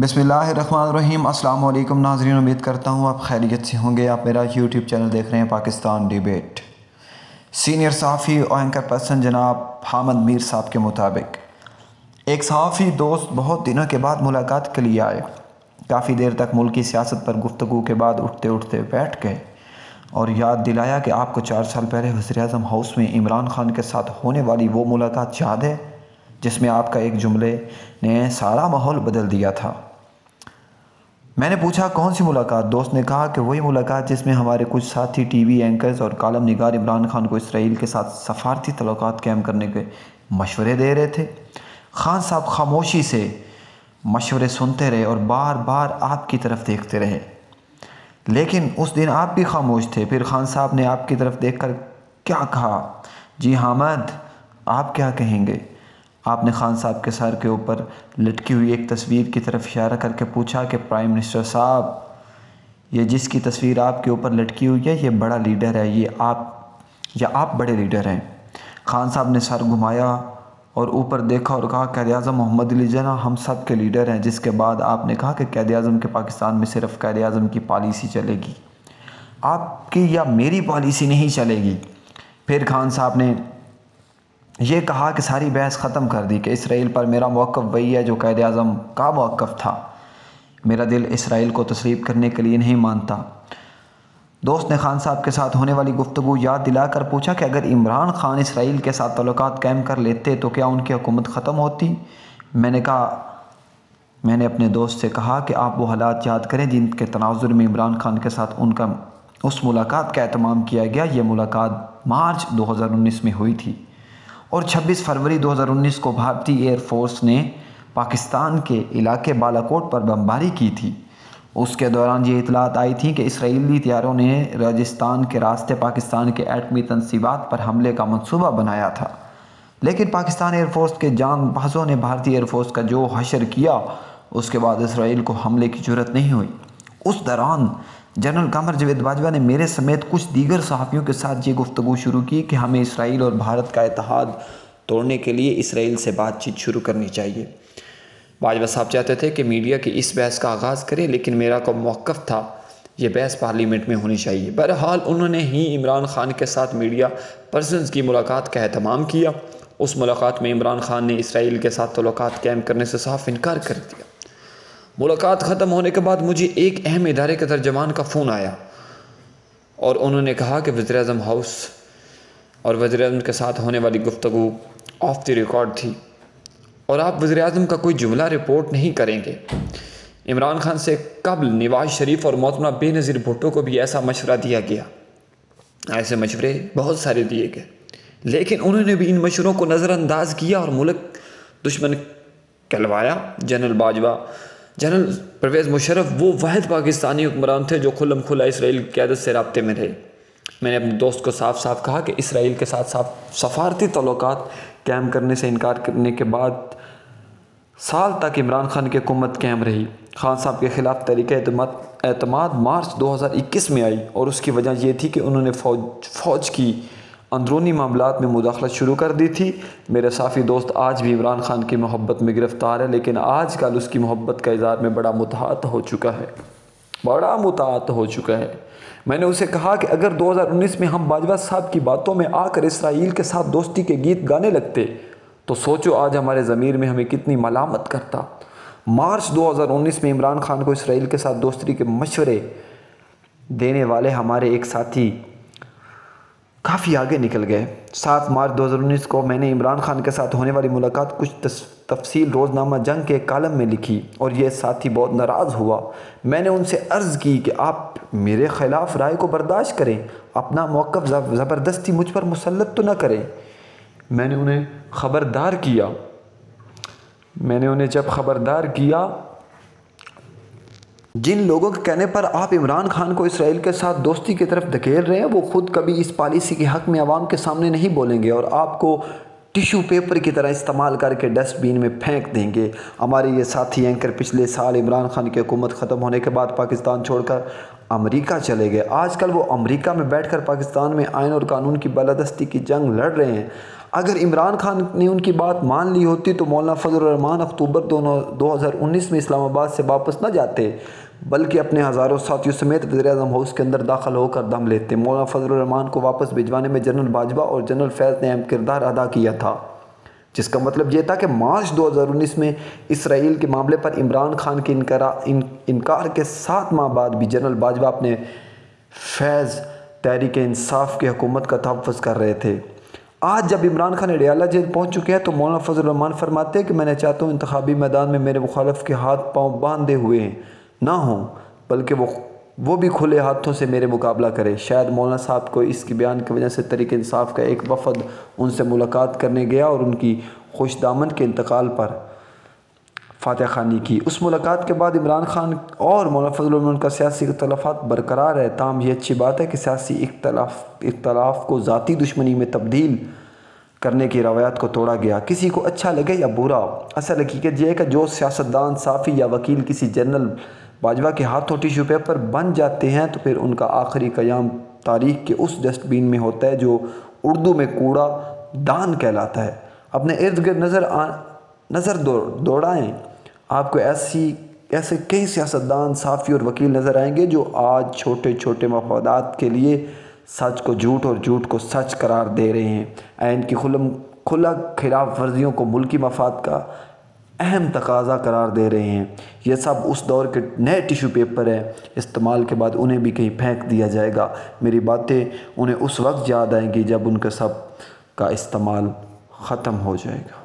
بسم اللہ الرحمن الرحیم۔ السلام علیکم ناظرین، امید کرتا ہوں آپ خیریت سے ہوں گے۔ آپ میرا یوٹیوب چینل دیکھ رہے ہیں پاکستان ڈیبیٹ۔ سینئر صحافی اور اینکر پرسن جناب حامد میر صاحب کے مطابق ایک صحافی دوست بہت دنوں کے بعد ملاقات کے لیے آئے۔ کافی دیر تک ملکی سیاست پر گفتگو کے بعد اٹھتے اٹھتے بیٹھ گئے اور یاد دلایا کہ آپ کو 4 سال پہلے وزیراعظم ہاؤس میں عمران خان کے ساتھ ہونے والی وہ ملاقات یاد ہے جس میں آپ کا ایک جملے نے سارا ماحول بدل دیا تھا۔ میں نے پوچھا کون سی ملاقات؟ دوست نے کہا کہ وہی ملاقات جس میں ہمارے کچھ ساتھی ٹی وی اینکرز اور کالم نگار عمران خان کو اسرائیل کے ساتھ سفارتی تعلقات قائم کرنے کے مشورے دے رہے تھے۔ خان صاحب خاموشی سے مشورے سنتے رہے اور بار بار آپ کی طرف دیکھتے رہے، لیکن اس دن آپ بھی خاموش تھے۔ پھر خان صاحب نے آپ کی طرف دیکھ کر کیا کہا؟ جی حامد، آپ کیا کہیں گے؟ آپ نے خان صاحب کے سر کے اوپر لٹکی ہوئی ایک تصویر کی طرف اشارہ کر کے پوچھا کہ پرائم منسٹر صاحب، یہ جس کی تصویر آپ کے اوپر لٹکی ہوئی ہے یہ بڑا لیڈر ہے، یا آپ بڑے لیڈر ہیں؟ خان صاحب نے سر گھمایا اور اوپر دیکھا اور کہا قائد اعظم محمد علی جناح ہم سب کے لیڈر ہیں۔ جس کے بعد آپ نے کہا کہ قائد اعظم کے پاکستان میں صرف قائد اعظم کی پالیسی چلے گی، آپ کی یا میری پالیسی نہیں چلے گی۔ پھر خان صاحب نے یہ کہا کہ ساری بحث ختم کر دی کہ اسرائیل پر میرا موقف وہی ہے جو قائد اعظم کا موقف تھا، میرا دل اسرائیل کو تسلیم کرنے کے لیے نہیں مانتا۔ دوست نے خان صاحب کے ساتھ ہونے والی گفتگو یاد دلا کر پوچھا کہ اگر عمران خان اسرائیل کے ساتھ تعلقات قائم کر لیتے تو کیا ان کی حکومت ختم ہوتی؟ میں نے اپنے دوست سے کہا کہ آپ وہ حالات یاد کریں جن کے تناظر میں عمران خان کے ساتھ اس ملاقات کا اہتمام کیا گیا۔ یہ ملاقات مارچ 2019 میں ہوئی تھی اور 26 فروری 2019 کو بھارتی ایئر فورس نے پاکستان کے علاقے بالاکوٹ پر بمباری کی تھی۔ اس کے دوران یہ اطلاعات آئی تھیں کہ اسرائیلی طیاروں نے راجستھان کے راستے پاکستان کے ایٹمی تنصیبات پر حملے کا منصوبہ بنایا تھا، لیکن پاکستان ایئر فورس کے جان بازوں نے بھارتی ایئر فورس کا جو حشر کیا اس کے بعد اسرائیل کو حملے کی جرأت نہیں ہوئی۔ اس دوران جنرل قمر جاوید باجوہ نے میرے سمیت کچھ دیگر صحافیوں کے ساتھ یہ گفتگو شروع کی کہ ہمیں اسرائیل اور بھارت کا اتحاد توڑنے کے لیے اسرائیل سے بات چیت شروع کرنی چاہیے۔ باجوہ صاحب چاہتے تھے کہ میڈیا کی اس بحث کا آغاز کرے، لیکن میرا کو موقف تھا یہ بحث پارلیمنٹ میں ہونی چاہیے۔ بہرحال انہوں نے ہی عمران خان کے ساتھ میڈیا پرسنز کی ملاقات کا اہتمام کیا۔ اس ملاقات میں عمران خان نے اسرائیل کے ساتھ تعلقات قائم کرنے سے صاف انکار کر دیا۔ ملاقات ختم ہونے کے بعد مجھے ایک اہم ادارے کے ترجمان کا فون آیا اور انہوں نے کہا کہ وزیراعظم ہاؤس اور وزیراعظم کے ساتھ ہونے والی گفتگو آف دی ریکارڈ تھی اور آپ وزیراعظم کا کوئی جملہ رپورٹ نہیں کریں گے۔ عمران خان سے قبل نواز شریف اور محترمہ بے نظیر بھٹو کو بھی ایسا مشورہ دیا گیا، ایسے مشورے بہت سارے دیے گئے، لیکن انہوں نے بھی ان مشوروں کو نظر انداز کیا اور ملک دشمن کہلوایا۔ جنرل پرویز مشرف وہ واحد پاکستانی حکمران تھے جو کھلم کھلا اسرائیل کی قیادت سے رابطے میں رہے۔ میں نے اپنے دوست کو صاف صاف کہا کہ اسرائیل کے ساتھ سفارتی تعلقات قائم کرنے سے انکار کرنے کے بعد سال تک عمران خان کی حکومت قائم رہی۔ خان صاحب کے خلاف تحریک اعتماد مارچ 2021 میں آئی اور اس کی وجہ یہ تھی کہ انہوں نے فوج کی اندرونی معاملات میں مداخلت شروع کر دی تھی۔ میرے صحافی دوست آج بھی عمران خان کی محبت میں گرفتار ہے، لیکن آج کل اس کی محبت کا اظہار میں بڑا متحد ہو چکا ہے۔ میں نے اسے کہا کہ اگر 2019 میں ہم باجوہ صاحب کی باتوں میں آ کر اسرائیل کے ساتھ دوستی کے گیت گانے لگتے تو سوچو آج ہمارے ضمیر میں ہمیں کتنی ملامت کرتا۔ مارچ 2019 میں عمران خان کو اسرائیل کے ساتھ دوستی کے مشورے دینے والے ہمارے ایک ساتھی کافی آگے نکل گئے۔ 7 مارچ 2019 کو میں نے عمران خان کے ساتھ ہونے والی ملاقات کچھ تفصیل روزنامہ جنگ کے کالم میں لکھی اور یہ ساتھی بہت ناراض ہوا۔ میں نے ان سے عرض کی کہ آپ میرے خلاف رائے کو برداشت کریں، اپنا موقف زبردستی مجھ پر مسلط تو نہ کریں۔ میں نے انہیں جب خبردار کیا جن لوگوں کے کہنے پر آپ عمران خان کو اسرائیل کے ساتھ دوستی کی طرف دھکیل رہے ہیں وہ خود کبھی اس پالیسی کے حق میں عوام کے سامنے نہیں بولیں گے اور آپ کو ٹیشو پیپر کی طرح استعمال کر کے ڈسٹ بین میں پھینک دیں گے۔ ہمارے یہ ساتھی اینکر پچھلے سال عمران خان کی حکومت ختم ہونے کے بعد پاکستان چھوڑ کر امریکہ چلے گئے۔ آج کل وہ امریکہ میں بیٹھ کر پاکستان میں آئین اور قانون کی بالادستی کی جنگ لڑ رہے ہیں۔ اگر عمران خان نے ان کی بات مان لی ہوتی تو مولانا فضل الرحمان اکتوبر 2019 میں اسلام آباد سے واپس نہ جاتے، بلکہ اپنے ہزاروں ساتھیوں سمیت وزیراعظم ہاؤس کے اندر داخل ہو کر دم لیتے۔ مولانا فضل الرحمان کو واپس بھجوانے میں جنرل باجوہ اور جنرل فیض نے اہم کردار ادا کیا تھا، جس کا مطلب یہ تھا کہ مارچ 2019 میں اسرائیل کے معاملے پر عمران خان کے انکار کے 7 ماہ بعد بھی جنرل باجوہ اپنے فیض تحریک انصاف کی حکومت کا تحفظ کر رہے تھے۔ آج جب عمران خان اڈیالہ جیل پہنچ چکے ہیں تو مولانا فضل الرحمان فرماتے ہیں کہ میں چاہتا ہوں انتخابی میدان میں میرے مخالف کے ہاتھ پاؤں باندھے ہوئے نہ ہوں، بلکہ وہ بھی کھلے ہاتھوں سے میرے مقابلہ کرے۔ شاید مولانا صاحب کو اس کی بیان کی وجہ سے تحریک انصاف کا ایک وفد ان سے ملاقات کرنے گیا اور ان کی خوش دامن کے انتقال پر فاتح خوانی کی۔ اس ملاقات کے بعد عمران خان اور مولانا فضل الرحمان کا سیاسی اختلافات برقرار ہے، تاہم یہ اچھی بات ہے کہ سیاسی اختلاف کو ذاتی دشمنی میں تبدیل کرنے کی روایات کو توڑا گیا، کسی کو اچھا لگے یا برا۔ اصل حقیقت یہ ہے کہ جو سیاستدان، صحافی یا وکیل کسی جنرل باجوہ کے ہاتھوں ٹیشو پیپر بن جاتے ہیں تو پھر ان کا آخری قیام تاریخ کے اس ڈسٹ بین میں ہوتا ہے جو اردو میں کوڑا دان کہلاتا ہے۔ اپنے ارد گرد نظر دوڑائیں، آپ کو ایسے کئی سیاستدان، صحافی اور وکیل نظر آئیں گے جو آج چھوٹے چھوٹے مفادات کے لیے سچ کو جھوٹ اور جھوٹ کو سچ قرار دے رہے ہیں، آئین کی کھلا خلاف ورزیوں کو ملکی مفاد کا اہم تقاضا قرار دے رہے ہیں۔ یہ سب اس دور کے نئے ٹیشو پیپر ہیں، استعمال کے بعد انہیں بھی کہیں پھینک دیا جائے گا۔ میری باتیں انہیں اس وقت یاد آئیں گی جب ان کے سب کا استعمال ختم ہو جائے گا۔